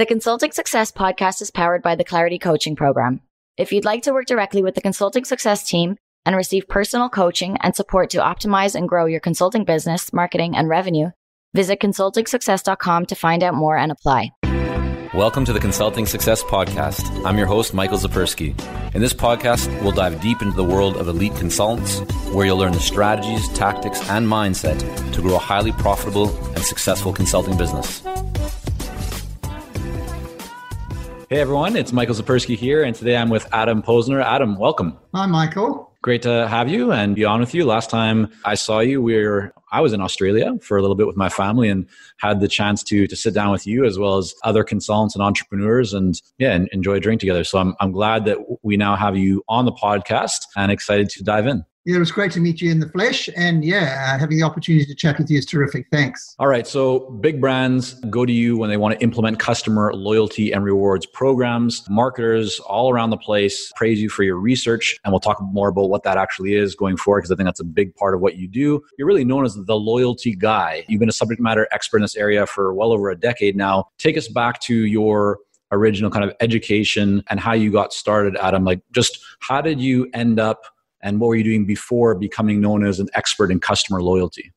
The Consulting Success podcast is powered by the Clarity Coaching Program. If you'd like to work directly with the Consulting Success team and receive personal coaching and support to optimize and grow your consulting business, marketing, and revenue, visit consultingsuccess.com to find out more and apply. Welcome to the Consulting Success Podcast. I'm your host, Michael Zapersky. In this podcast, we'll dive deep into the world of elite consultants, where you'll learn the strategies, tactics, and mindset to grow a highly profitable and successful consulting business. Hey everyone, it's Michael Zapersky here, and today I'm with Adam Posner. Adam, welcome. Hi, Michael. Great to have you and be on with you. Last time I saw you, I was in Australia for a little bit with my family and had the chance to sit down with you as well as other consultants and entrepreneurs and enjoy a drink together. So I'm glad that we now have you on the podcast and excited to dive in. Yeah, it was great to meet you in the flesh. And having the opportunity to chat with you is terrific. Thanks. All right. So big brands go to you when they want to implement customer loyalty and rewards programs. Marketers all around the place praise you for your research. And we'll talk more about what that actually is going forward, because I think that's a big part of what you do. You're really known as the loyalty guy. You've been a subject matter expert in this area for well over a decade now. Take us back to your original kind of education and how you got started, Adam. Like, just how did you end up and what were you doing before becoming known as an expert in customer loyalty?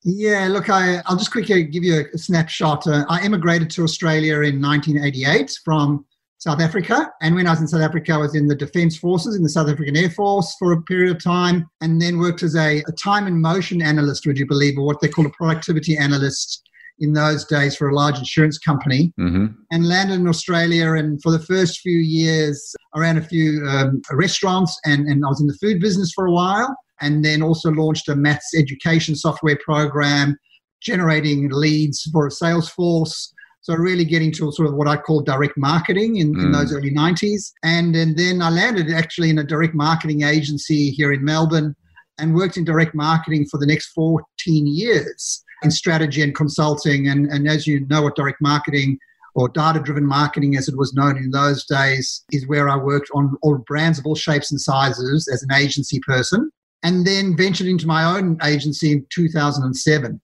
Yeah, look, I'll just quickly give you a snapshot. I immigrated to Australia in 1988 from South Africa. And when I was in South Africa, I was in the Defence Forces, in the South African Air Force for a period of time, and then worked as a time and motion analyst, would you believe, or what they call a productivity analyst in those days for a large insurance company, and landed in Australia. And for the first few years, I ran a few restaurants and I was in the food business for a while, and then also launched a maths education software program, generating leads for a sales force. So really getting to sort of what I call direct marketing in those early 90s. And then I landed actually in a direct marketing agency here in Melbourne and worked in direct marketing for the next 14 years. In strategy and consulting. And as you know, what direct marketing or data-driven marketing, as it was known in those days, is where I worked on all brands of all shapes and sizes as an agency person, and then ventured into my own agency in 2007,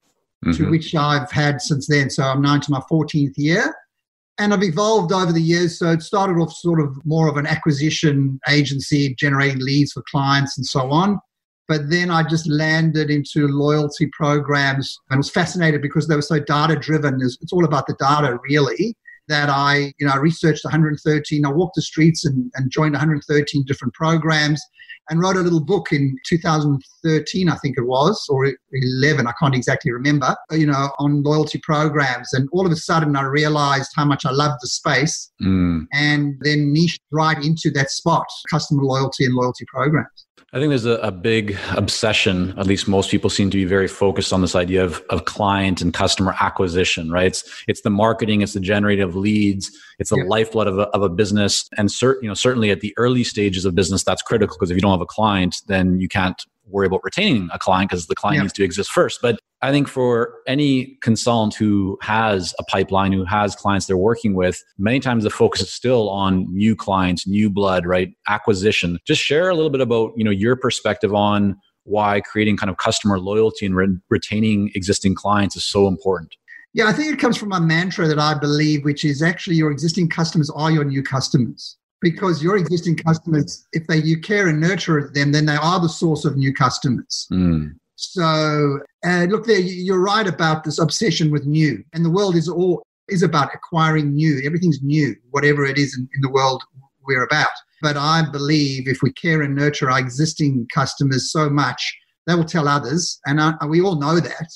to which I've had since then. So I'm now into my 14th year. And I've evolved over the years. So it started off sort of more of an acquisition agency, generating leads for clients and so on. But then I just landed into loyalty programs and was fascinated because they were so data-driven. It's all about the data, really, that I researched 113. I walked the streets and joined 113 different programs and wrote a little book in 2013, I think it was, or 11, I can't exactly remember, on loyalty programs. And all of a sudden, I realized how much I loved the space and then niched right into that spot, customer loyalty and loyalty programs. I think there's a big obsession, at least most people seem to be very focused on this idea of client and customer acquisition, right? It's the marketing, it's the generating of leads, it's the lifeblood of a business. And certainly at the early stages of business, that's critical, because if you don't have a client, then you can't worry about retaining a client because the client needs to exist first. But I think for any consultant who has a pipeline, who has clients they're working with, many times the focus is still on new clients, new blood, right? Acquisition. Just share a little bit about, your perspective on why creating kind of customer loyalty and retaining existing clients is so important. Yeah, I think it comes from a mantra that I believe, which is actually your existing customers are your new customers. Because your existing customers, if you care and nurture them, then they are the source of new customers. So look, there, you're right about this obsession with new, and the world is about acquiring new. Everything's new, whatever it is in the world we're about. But I believe if we care and nurture our existing customers so much, they will tell others, and we all know that,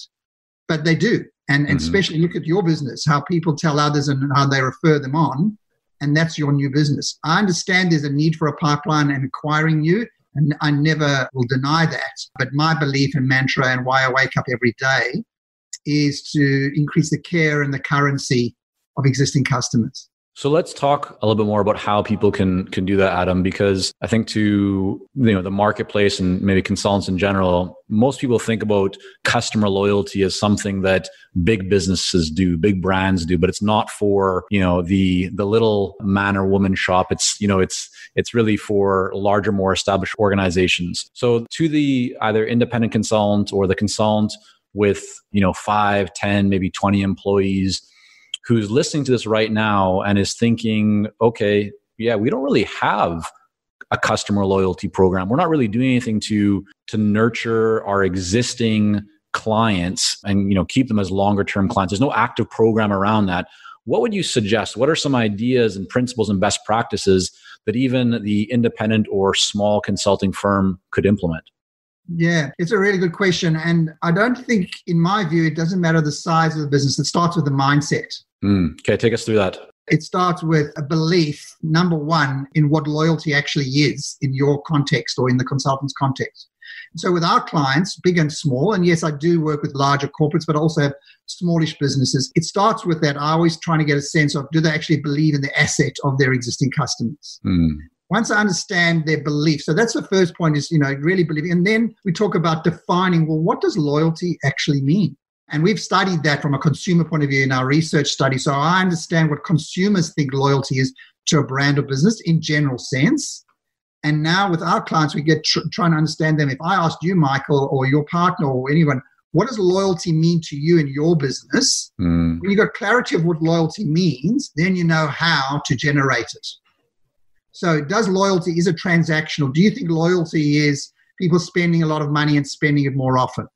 but they do. And especially look at your business, how people tell others and how they refer them on. And that's your new business. I understand there's a need for a pipeline and acquiring new, and I never will deny that. But my belief and mantra and why I wake up every day is to increase the care and the currency of existing customers. So let's talk a little bit more about how people can do that, Adam, because I think to the marketplace and maybe consultants in general, most people think about customer loyalty as something that big businesses do, big brands do, but it's not for the little man or woman shop. It's really for larger, more established organizations. So to the either independent consultant or the consultant with 5, 10, maybe 20 employees who's listening to this right now and is thinking, okay, yeah, we don't really have a customer loyalty program. We're not really doing anything to nurture our existing clients and, keep them as longer term clients. There's no active program around that. What would you suggest? What are some ideas and principles and best practices that even the independent or small consulting firm could implement? Yeah, it's a really good question. And I don't think, in my view, it doesn't matter the size of the business. It starts with the mindset. Okay, take us through that. It starts with a belief, number one, in what loyalty actually is in your context or in the consultant's context. So with our clients, big and small, and yes, I do work with larger corporates, but also smallish businesses. It starts with that. I always trying to get a sense of, do they actually believe in the asset of their existing customers? Once I understand their belief, so that's the first point is, really believing. And then we talk about defining, well, what does loyalty actually mean? And we've studied that from a consumer point of view in our research study. So I understand what consumers think loyalty is to a brand or business in general sense. And now with our clients, we get trying to understand them. If I asked you, Michael, or your partner or anyone, what does loyalty mean to you in your business? When you got clarity of what loyalty means, then you know how to generate it. So is it transactional? Do you think loyalty is people spending a lot of money and spending it more often?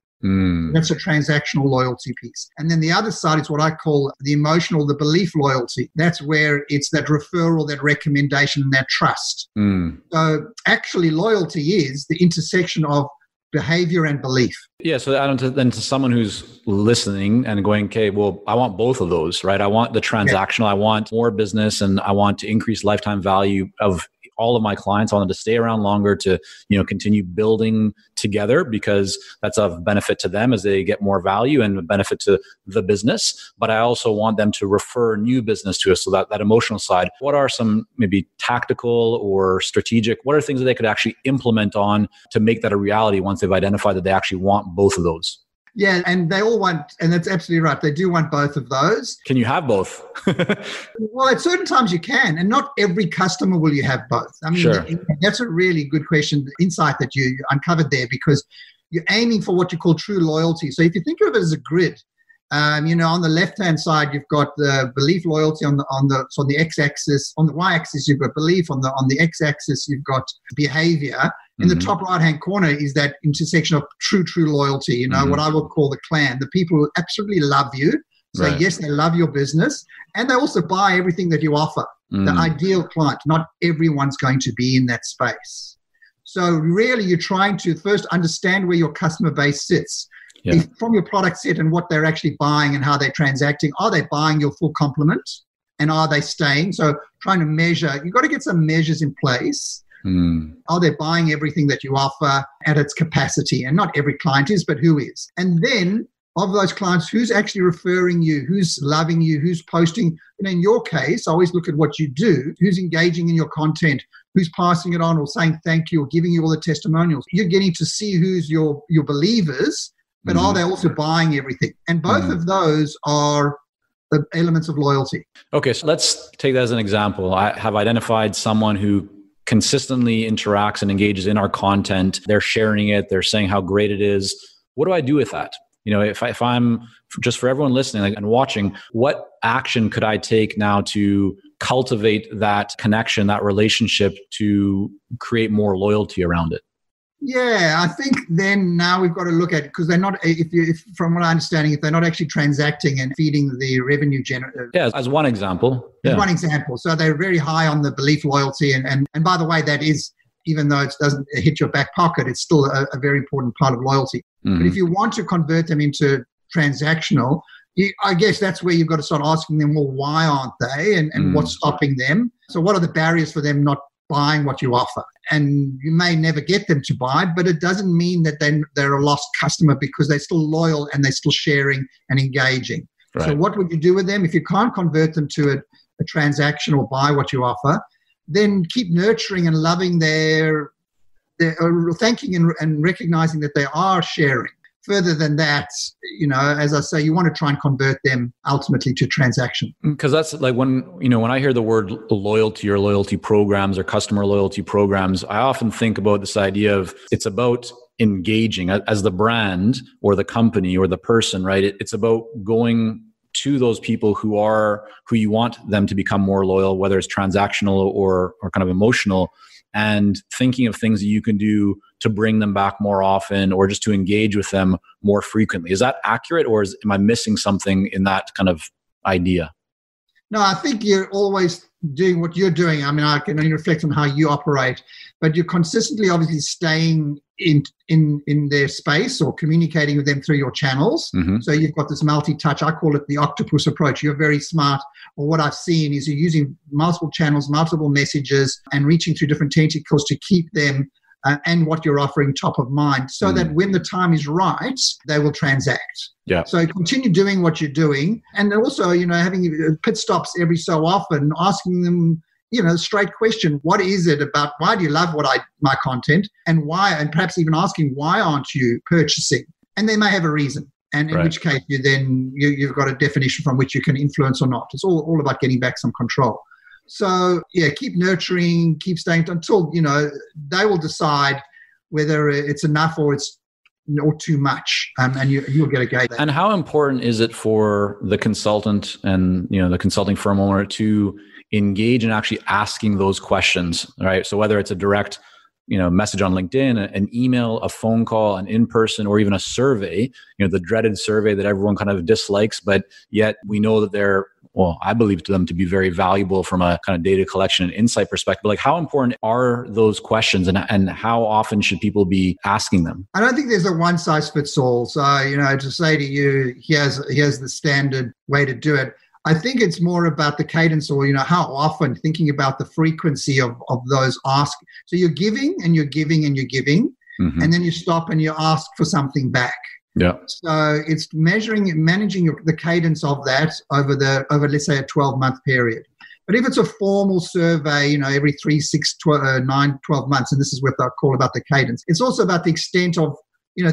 That's a transactional loyalty piece. And then the other side is what I call the emotional, the belief loyalty. That's where it's that referral, that recommendation, and that trust. So actually loyalty is the intersection of behavior and belief. Yeah. So Adam, then to someone who's listening and going, okay, well, I want both of those, right? I want the transactional, I want more business, and I want to increase lifetime value of all of my clients. I want them to stay around longer, to, continue building together, because that's of benefit to them as they get more value and a benefit to the business. But I also want them to refer new business to us. So that emotional side, what are some maybe tactical or strategic, what are things that they could actually implement on to make that a reality once they've identified that they actually want both of those? Yeah, and they all want, and that's absolutely right, they do want both of those. Can you have both? Well, at certain times you can, and not every customer will you have both. I mean, sure. That's a really good question, the insight that you uncovered there, because you're aiming for what you call true loyalty. So if you think of it as a grid, on the left-hand side, you've got the belief loyalty on the x-axis. On the y-axis, you've got belief. On the x-axis, you've got behavior. In the top right-hand corner is that intersection of true loyalty, what I would call the clan, the people who absolutely love you. So right. Yes, they love your business, and they also buy everything that you offer. The ideal client, not everyone's going to be in that space. So really, you're trying to first understand where your customer base sits. Yeah. From your product set and what they're actually buying and how they're transacting. Are they buying your full complement, and are they staying? So trying to measure, you've got to get some measures in place. Are they buying everything that you offer at its capacity? And not every client is, but who is? And then of those clients, who's actually referring you, who's loving you, who's posting? In your case, I always look at what you do, who's engaging in your content, who's passing it on or saying thank you or giving you all the testimonials. You're getting to see who's your believers, but are they also buying everything? And both of those are the elements of loyalty. Okay, so let's take that as an example. I have identified someone who consistently interacts and engages in our content. They're sharing it. They're saying how great it is. What do I do with that? If I'm, just for everyone listening and watching, what action could I take now to cultivate that connection, that relationship, to create more loyalty around it? Yeah, I think then now we've got to look at, because they're not, from what I'm understanding, if they're not actually transacting and feeding the revenue generator. Yeah, as one example. As one example. So they're very high on the belief loyalty. And by the way, that is, even though it doesn't hit your back pocket, it's still a very important part of loyalty. But if you want to convert them into transactional, I guess that's where you've got to start asking them, well, why aren't they? And what's stopping them? So what are the barriers for them not buying what you offer? And you may never get them to buy, but it doesn't mean that they're a lost customer, because they're still loyal and they're still sharing and engaging. Right. So what would you do with them? If you can't convert them to a transaction or buy what you offer, then keep nurturing and loving their thanking and recognizing that they are sharing. Further than that, as I say, you want to try and convert them ultimately to transaction. Because that's like when I hear the word loyalty or loyalty programs or customer loyalty programs, I often think about this idea of it's about engaging as the brand or the company or the person, right? It's about going to those people who you want them to become more loyal, whether it's transactional or kind of emotional, and thinking of things that you can do to bring them back more often or just to engage with them more frequently. Is that accurate, or am I missing something in that kind of idea? No, I think you're always doing what you're doing. I mean, I can only reflect on how you operate, but you're consistently obviously staying in their space or communicating with them through your channels. Mm-hmm. So you've got this multi-touch, I call it the octopus approach. You're very smart. Or what I've seen is you're using multiple channels, multiple messages, and reaching through different tentacles to keep them and what you're offering top of mind, so that when the time is right, they will transact. Yeah. So continue doing what you're doing, and also, having pit stops every so often, asking them, straight question: what is it about? Why do you love my content, and why? And perhaps even asking, why aren't you purchasing? And they may have a reason, and in which case you've got a definition from which you can influence or not. It's all about getting back some control. So, keep nurturing, keep staying until, they will decide whether it's enough or too much. And you'll get a gauge. And how important is it for the consultant and, the consulting firm owner to engage in actually asking those questions, right? So whether it's a direct, message on LinkedIn, an email, a phone call, an in-person, or even a survey, the dreaded survey that everyone kind of dislikes, but yet we know that I believe them to be very valuable from a kind of data collection and insight perspective. Like, how important are those questions, and how often should people be asking them? I don't think there's a one size fits all. So, to say to you, here's the standard way to do it. I think it's more about the cadence, or, how often, thinking about the frequency of those ask. So you're giving and you're giving and you're giving, and then you stop and you ask for something back. Yeah. So it's managing the cadence of that over let's say a 12-month period. But if it's a formal survey, every 3, 6, 12 months, and this is what I call about the cadence, it's also about the extent of,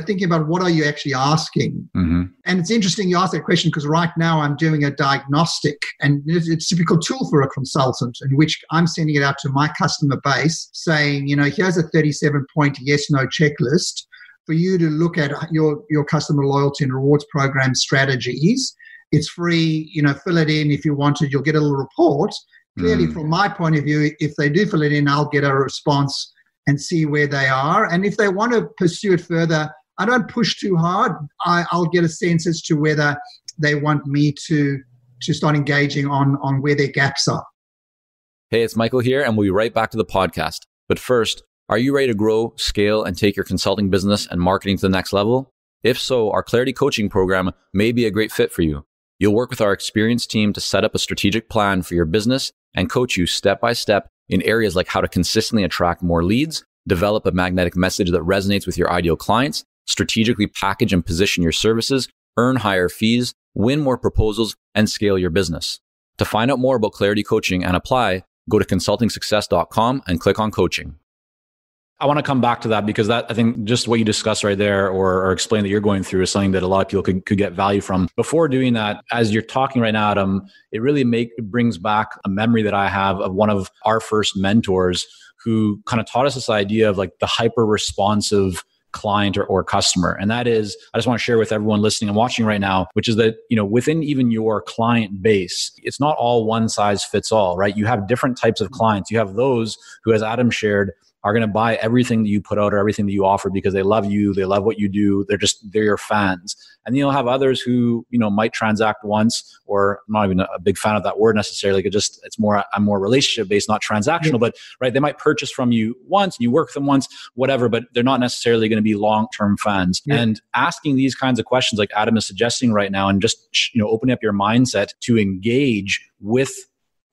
thinking about what are you actually asking. Mm-hmm. And it's interesting you ask that question, because right now I'm doing a diagnostic, and it's a typical tool for a consultant, in which I'm sending it out to my customer base saying, here's a 37-point yes/no checklist for you to look at your customer loyalty and rewards program strategies. It's free, fill it in if you want to. You'll get a little report. Clearly, from my point of view, if they do fill it in, I'll get a response and see where they are. And if they want to pursue it further, I don't push too hard. I'll get a sense as to whether they want me to start engaging on where their gaps are. Hey, it's Michael here, and we'll be right back to the podcast. But first, are you ready to grow, scale, and take your consulting business and marketing to the next level? If so, our Clarity Coaching Program may be a great fit for you. You'll work with our experienced team to set up a strategic plan for your business and coach you step by step in areas like how to consistently attract more leads, develop a magnetic message that resonates with your ideal clients, strategically package and position your services, earn higher fees, win more proposals, and scale your business. To find out more about Clarity Coaching and apply, go to consultingsuccess.com and click on coaching. I want to come back to that, because I think just what you discussed right there, or explain that you're going through, is something that a lot of people could get value from. Before doing that, as you're talking right now, Adam, it really brings back a memory that I have of one of our first mentors who kind of taught us this idea of like the hyper responsive client or customer. And that is, I just want to share with everyone listening and watching right now, which is that, within even your client base, it's not all one size fits all, right? You have different types of clients. You have those who, as Adam shared, are going to buy everything that you put out or everything that you offer because they love you, they love what you do, they're your fans. And you'll have others who, might transact once, or I'm not even a big fan of that word necessarily, I'm more relationship based, not transactional, but right, they might purchase from you once, you work with them once, whatever, but they're not necessarily going to be long-term fans. Yeah. And asking these kinds of questions like Adam is suggesting right now, and just, opening up your mindset to engage with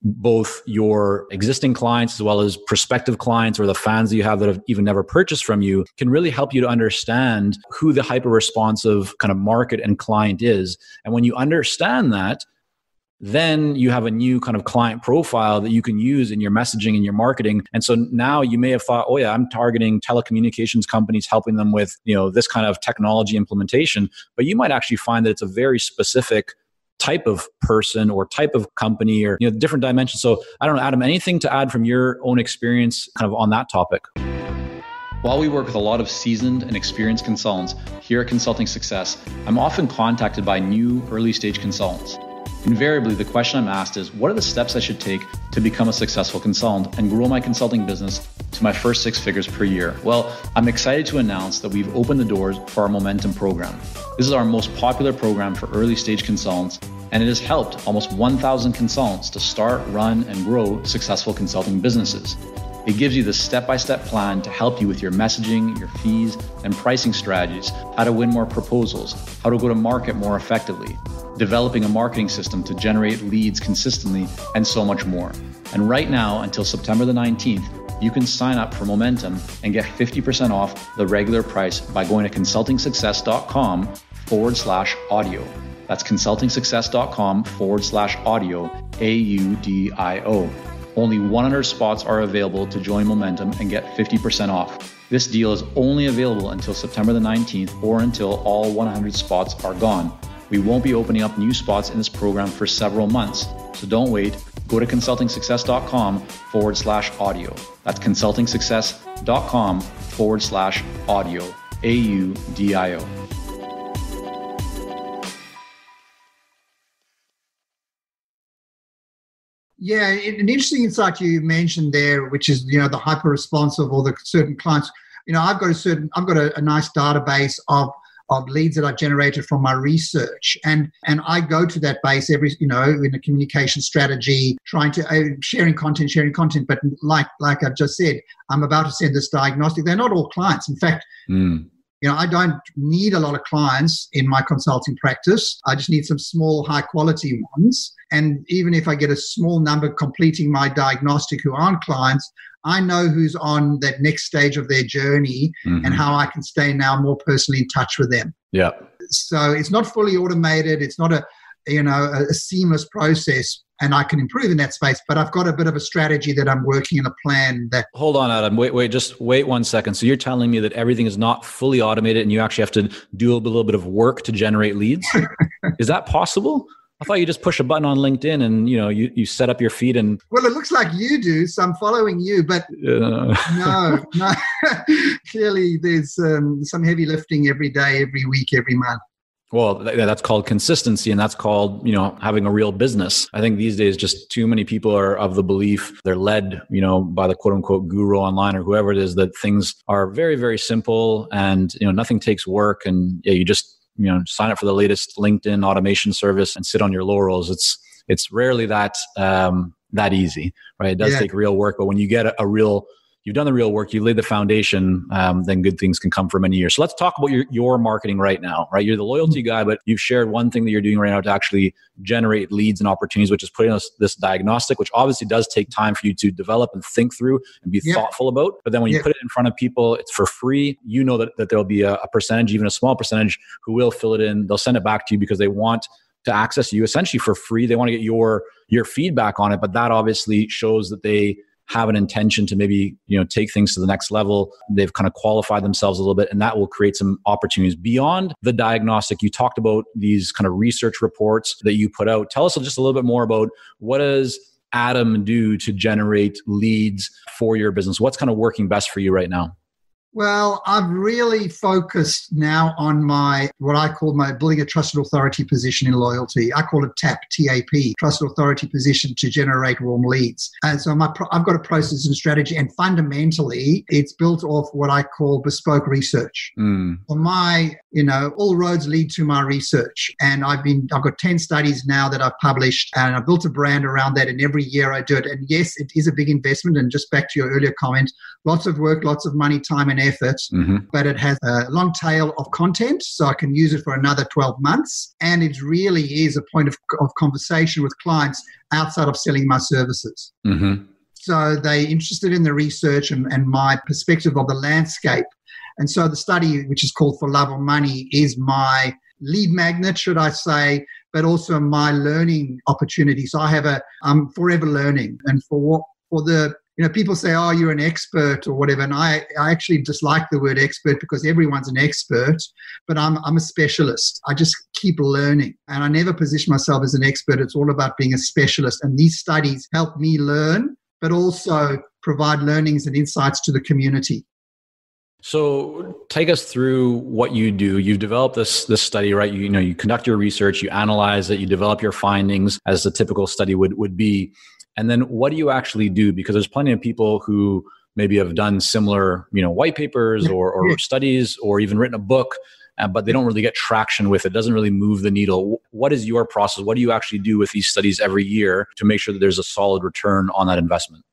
both your existing clients as well as prospective clients, or the fans that you have that have even never purchased from you, can really help you to understand who the hyper responsive kind of market and client is. And when you understand that, then you have a new kind of client profile that you can use in your messaging and your marketing. And so now you may have thought, oh yeah, I'm targeting telecommunications companies, helping them with, this kind of technology implementation. But you might actually find that it's a very specific type of person or type of company, or different dimensions. So I don't know, Adam, anything to add from your own experience kind of on that topic? While we work with a lot of seasoned and experienced consultants here at Consulting Success, I'm often contacted by new early stage consultants. Invariably, the question I'm asked is, what are the steps I should take to become a successful consultant and grow my consulting business to my first 6 figures per year? Well, I'm excited to announce that we've opened the doors for our Momentum program. This is our most popular program for early stage consultants, and it has helped almost 1,000 consultants to start, run, and grow successful consulting businesses. It gives you the step-by-step plan to help you with your messaging, your fees, and pricing strategies, how to win more proposals, how to go to market more effectively, developing a marketing system to generate leads consistently, and so much more. And right now, until September the 19th, you can sign up for Momentum and get 50% off the regular price by going to consultingsuccess.com/audio. That's consultingsuccess.com/audio, AUDIO. Only 100 spots are available to join Momentum and get 50% off. This deal is only available until September the 19th or until all 100 spots are gone. We won't be opening up new spots in this program for several months, so don't wait. Go to consultingsuccess.com/audio. That's consultingsuccess.com/audio, AUDIO. Yeah, an interesting insight you mentioned there, which is, the hyper responsive or the certain clients. I've got a nice database of leads that I've generated from my research, and I go to that base every, in a communication strategy, trying to sharing content. But like I've just said, I'm about to send this diagnostic. They're not all clients. In fact, I don't need a lot of clients in my consulting practice. I just need some small, high-quality ones. And even if I get a small number completing my diagnostic who aren't clients, I know who's on that next stage of their journey and how I can stay now more personally in touch with them. Yeah. So it's not fully automated. It's not a seamless process, and I can improve in that space, but I've got a bit of a strategy that I'm working in a plan that... Hold on, Adam. Just wait 1 second. So you're telling me that everything is not fully automated and you actually have to do a little bit of work to generate leads? Is that possible? I thought you just push a button on LinkedIn and, you set up your feed and... Well, it looks like you do, so I'm following you, but no. Clearly there's some heavy lifting every day, every week, every month. Well, that's called consistency, and that's called, having a real business. I think these days just too many people are of the belief, they're led, by the quote unquote guru online or whoever it is, that things are very, very simple and, nothing takes work, and you just, sign up for the latest LinkedIn automation service and sit on your laurels. It's rarely that easy, right? It does take real work, but when you get you've done the real work, you laid the foundation, then good things can come for many years. So let's talk about your marketing right now, right? You're the loyalty guy, but you've shared one thing that you're doing right now to actually generate leads and opportunities, which is putting us this diagnostic, which obviously does take time for you to develop and think through and be thoughtful about. But then when you put it in front of people, it's for free. You know that there'll be a percentage, even a small percentage, who will fill it in. They'll send it back to you because they want to access you essentially for free. They want to get your feedback on it, but that obviously shows that they have an intention to maybe, take things to the next level. They've kind of qualified themselves a little bit, and that will create some opportunities beyond the diagnostic. You talked about these kind of research reports that you put out. Tell us just a little bit more about what does Adam do to generate leads for your business? What's kind of working best for you right now? Well, I've really focused now on what I call my building a trusted authority position in loyalty. I call it TAP, T-A-P, trusted authority position to generate warm leads. And so I've got a process and strategy, and fundamentally it's built off what I call bespoke research. On all roads lead to my research. And I've got 10 studies now that I've published, and I've built a brand around that, and every year I do it. And yes, it is a big investment. And just back to your earlier comment, lots of work, lots of money, time, and effort, but it has a long tail of content, so I can use it for another 12 months. And it really is a point of conversation with clients outside of selling my services. So they're interested in the research and my perspective of the landscape. And so the study, which is called For Love or Money, is my lead magnet, should I say, but also my learning opportunity. So I'm forever learning. And for the people say, oh, you're an expert or whatever. And I actually dislike the word expert because everyone's an expert, but I'm a specialist. I just keep learning. And I never position myself as an expert. It's all about being a specialist. And these studies help me learn, but also provide learnings and insights to the community. So take us through what you do. You've developed this study, right? You conduct your research, you analyze it, you develop your findings as a typical study would be. And then what do you actually do? Because there's plenty of people who maybe have done similar, white papers or studies or even written a book, but they don't really get traction with it. It doesn't really move the needle. What is your process? What do you actually do with these studies every year to make sure that there's a solid return on that investment?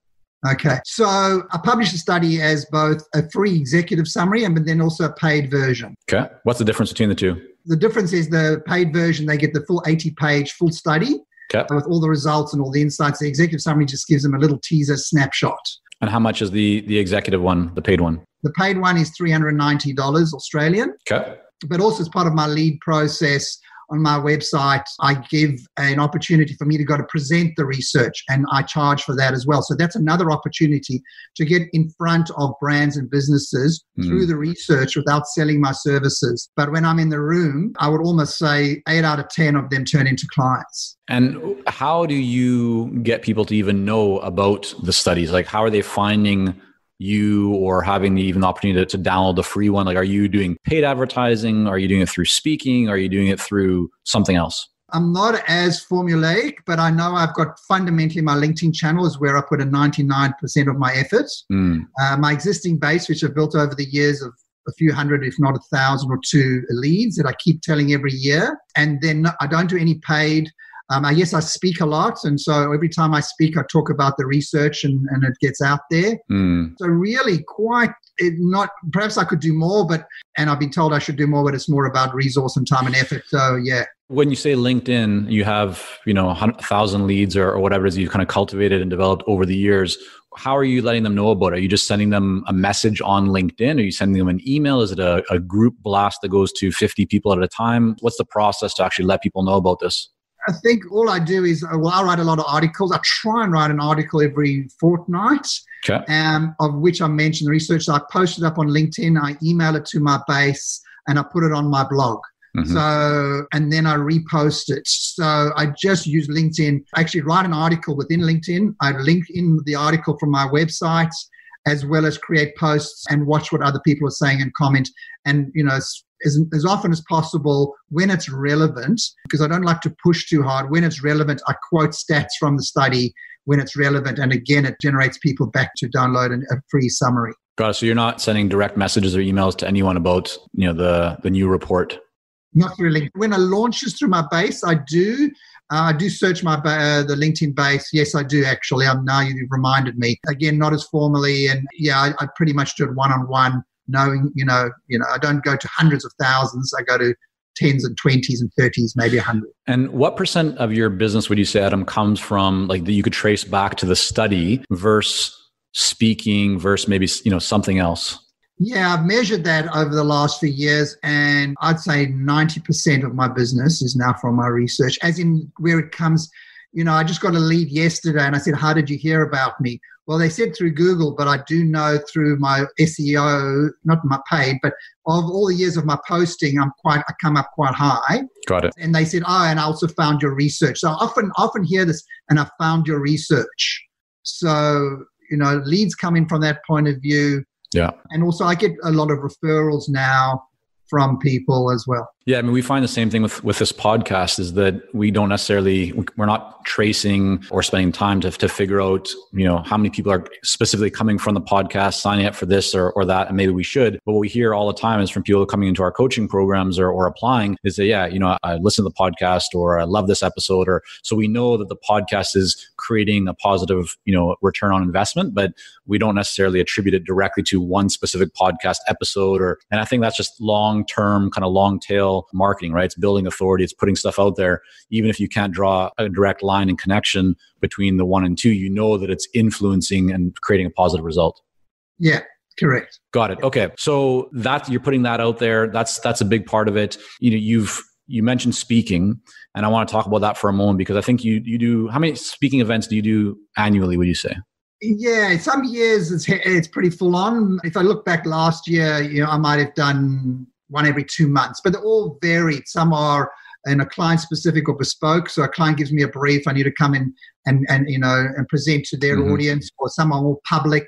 Okay. So I publish a study as both a free executive summary and then also a paid version. Okay. What's the difference between the two? The difference is the paid version, they get the full 80-page full study with all the results and all the insights. The executive summary just gives them a little teaser snapshot. And how much is the executive one, the paid one? The paid one is $390 Australian. Okay. But also as part of my lead process on my website, I give an opportunity for me to go to present the research, and I charge for that as well. So that's another opportunity to get in front of brands and businesses through the research without selling my services. But when I'm in the room, I would almost say 8 out of 10 of them turn into clients. And how do you get people to even know about the studies? Like, how are they finding you or having even the opportunity to download the free one? Like, are you doing paid advertising? Are you doing it through speaking? Are you doing it through something else? I'm not as formulaic, but I know I've got fundamentally my LinkedIn channel is where I put in 99% of my efforts. My existing base, which I've built over the years of a few hundred, if not 1,000 or 2 leads that I keep telling every year. And then I don't do any paid. I speak a lot. And so every time I speak, I talk about the research and it gets out there. So really perhaps I could do more, and I've been told I should do more, but it's more about resource and time and effort. So yeah. When you say LinkedIn, you have, 1,000 leads or whatever it is you've kind of cultivated and developed over the years. How are you letting them know about it? Are you just sending them a message on LinkedIn? Are you sending them an email? Is it a group blast that goes to 50 people at a time? What's the process to actually let people know about this? I think all I do is, I write a lot of articles. I try and write an article every fortnight, of which I mention the research. So I post it up on LinkedIn, I email it to my base, and I put it on my blog. So, and then I repost it. So I just use LinkedIn. I actually write an article within LinkedIn. I link in the article from my website, as well as create posts and watch what other people are saying and comment. And, as often as possible when it's relevant, because I don't like to push too hard. When it's relevant, I quote stats from the study when it's relevant. And again, it generates people back to download a free summary. Got it. So you're not sending direct messages or emails to anyone about, the new report? Not really. When I launch this through my base, I do search my the LinkedIn base. Yes, I do actually. Now you've reminded me. Again, not as formally. And I pretty much do it one-on-one. Knowing, I don't go to hundreds of thousands. I go to 10s and 20s and 30s, maybe 100. And what % of your business would you say, Adam, comes from that you could trace back to the study versus speaking versus maybe, something else? Yeah, I've measured that over the last few years, and I'd say 90% of my business is now from my research, as in where it comes. I just got a lead yesterday and I said, how did you hear about me? Well, they said through Google, but I do know through my SEO, not my paid, but of all the years of my posting, I come up quite high. Got it. And they said, and I also found your research. So I often hear this, and I found your research. So, leads come in from that point of view. Yeah. And also I get a lot of referrals now from people as well. Yeah, I mean, we find the same thing with this podcast is that we're not tracing or spending time to figure out, how many people are specifically coming from the podcast, signing up for this or that, and maybe we should. But what we hear all the time is from people coming into our coaching programs or applying is that, I listen to the podcast or I love this episode, so we know that the podcast is creating a positive, return on investment, but we don't necessarily attribute it directly to one specific podcast episode and I think that's just long-term, kind of long tail marketing, right? It's building authority. It's putting stuff out there. Even if you can't draw a direct line and connection between the 1 and 2, that it's influencing and creating a positive result. Yeah, correct. Got it. Okay. So that you're putting that out there. That's a big part of it. You mentioned speaking, and I want to talk about that for a moment because I think you do. How many speaking events do you do annually, would you say? Yeah, some years it's pretty full on. If I look back last year, I might have done one every 2 months, but they're all varied. Some are client specific or bespoke. So a client gives me a brief. I need to come in and present to their audience, or some are more public.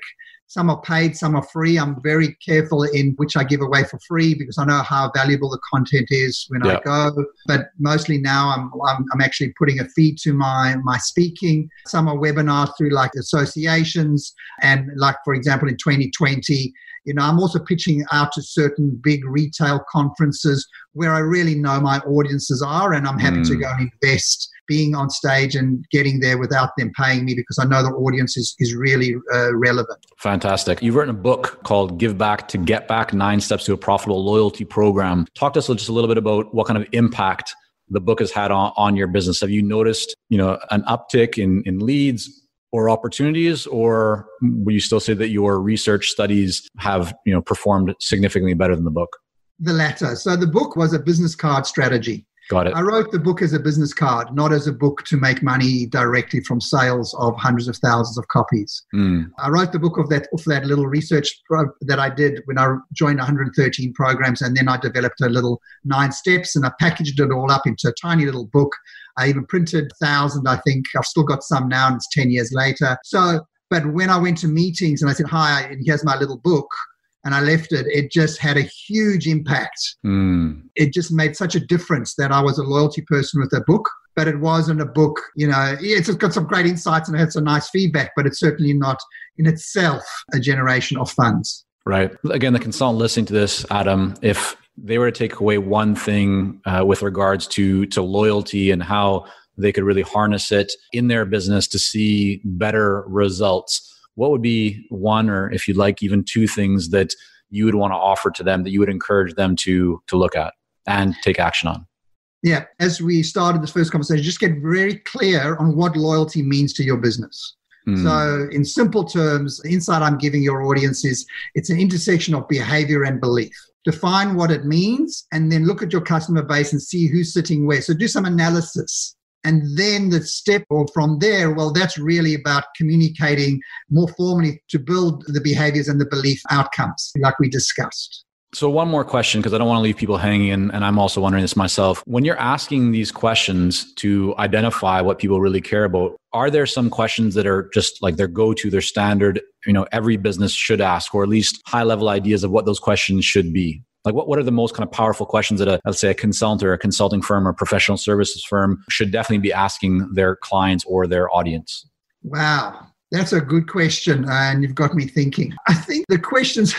Some are paid, some are free. I'm very careful in which I give away for free because I know how valuable the content is when I go. But mostly now I'm actually putting a fee to my speaking. Some are webinars through like associations. And like, for example, in 2020, I'm also pitching out to certain big retail conferences where I really know my audiences are, and I'm happy to go and invest being on stage and getting there without them paying me because I know the audience is really relevant. Fantastic. You've written a book called Give Back to Get Back, 9 Steps to a Profitable Loyalty Program. Talk to us just a little bit about what kind of impact the book has had on your business. Have you noticed, an uptick in leads or opportunities, or would you still say that your research studies have, performed significantly better than the book? The latter. So the book was a business card strategy. Got it. I wrote the book as a business card, not as a book to make money directly from sales of hundreds of thousands of copies. I wrote the book of that little research that I did when I joined 113 programs, and then I developed a little 9 steps, and I packaged it all up into a tiny little book. I even printed 1,000, I think. I've still got some now, and it's 10 years later. But when I went to meetings and I said, hi, and here's my little book, and I left it, it just had a huge impact. It just made such a difference that I was a loyalty person with a book, but it wasn't a book, it's got some great insights and it had some nice feedback, but it's certainly not in itself a generation of funds. Right. Again, the consultant listening to this, Adam, if they were to take away one thing with regards to loyalty and how they could really harness it in their business to see better results, what would be one, or if you'd like, even 2 things that you would want to offer to them that you would encourage them to look at and take action on? Yeah. As we started this first conversation, just get very clear on what loyalty means to your business. So in simple terms, the insight I'm giving your audience is it's an intersection of behavior and belief. Define what it means and then look at your customer base and see who's sitting where. So do some analysis. And then the step from there, well, that's really about communicating more formally to build the behaviors and the belief outcomes like we discussed. So one more question, because I don't want to leave people hanging, and I'm also wondering this myself. When you're asking these questions to identify what people really care about, are there some questions that are just like their go-to, their standard, every business should ask, or at least high-level ideas of what those questions should be? Like what are the most kind of powerful questions that let's say a consultant or a consulting firm or professional services firm should definitely be asking their clients or their audience? Wow. That's a good question, and you've got me thinking. I think the questions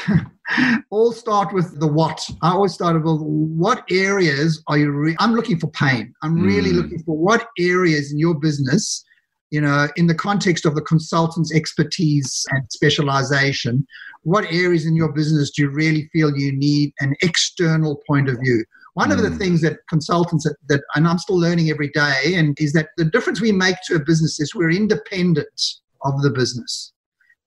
all start with the what. I always start with what areas are you I'm looking for pain. I'm really looking for what areas in your business, in the context of the consultant's expertise and specialization, what areas in your business do you really feel you need an external point of view? One of the things that consultants that and I'm still learning every day, and is that the difference we make to a business is we're independent of the business.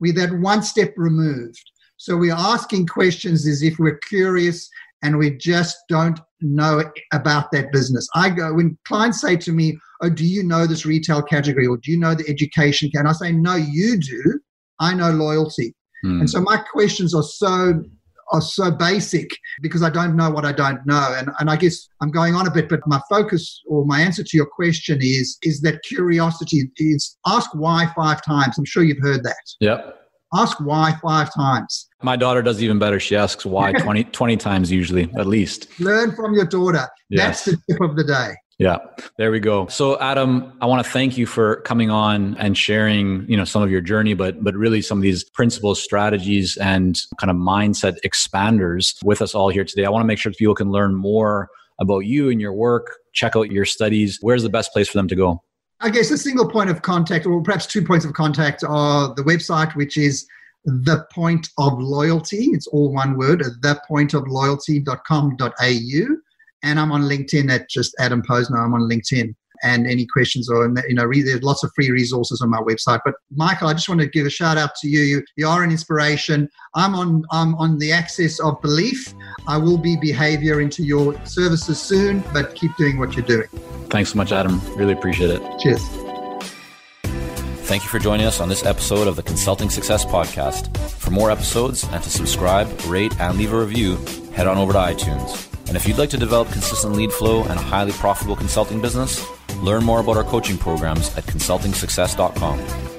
We're that one step removed. So we're asking questions as if we're curious and we just don't know about that business. When clients say to me, oh, do you know this retail category, or do you know the education category? And I say, no, you do. I know loyalty. And so my questions are so basic because I don't know what I don't know. And I guess I'm going on a bit, but my focus or my answer to your question is that curiosity is ask why 5 times. I'm sure you've heard that. Yep. Ask why 5 times. My daughter does even better. She asks why 20 times usually, at least. Learn from your daughter. Yes. That's the tip of the day. Yeah, there we go. So Adam, I want to thank you for coming on and sharing, some of your journey, but really some of these principles, strategies, and kind of mindset expanders with us all here today. I want to make sure people can learn more about you and your work, check out your studies. Where's the best place for them to go? I guess a single point of contact, or perhaps 2 points of contact, are the website, which is The Point of Loyalty. It's all one word, thepointofloyalty.com.au. And I'm on LinkedIn at just Adam Posner. I'm on LinkedIn. And any questions or, there's lots of free resources on my website. But Michael, I just want to give a shout out to you. You are an inspiration. I'm on the axis of belief. I will be behavior into your services soon, but keep doing what you're doing. Thanks so much, Adam. Really appreciate it. Cheers. Thank you for joining us on this episode of the Consulting Success Podcast. For more episodes and to subscribe, rate, and leave a review, head on over to iTunes. And if you'd like to develop consistent lead flow and a highly profitable consulting business, learn more about our coaching programs at consultingsuccess.com.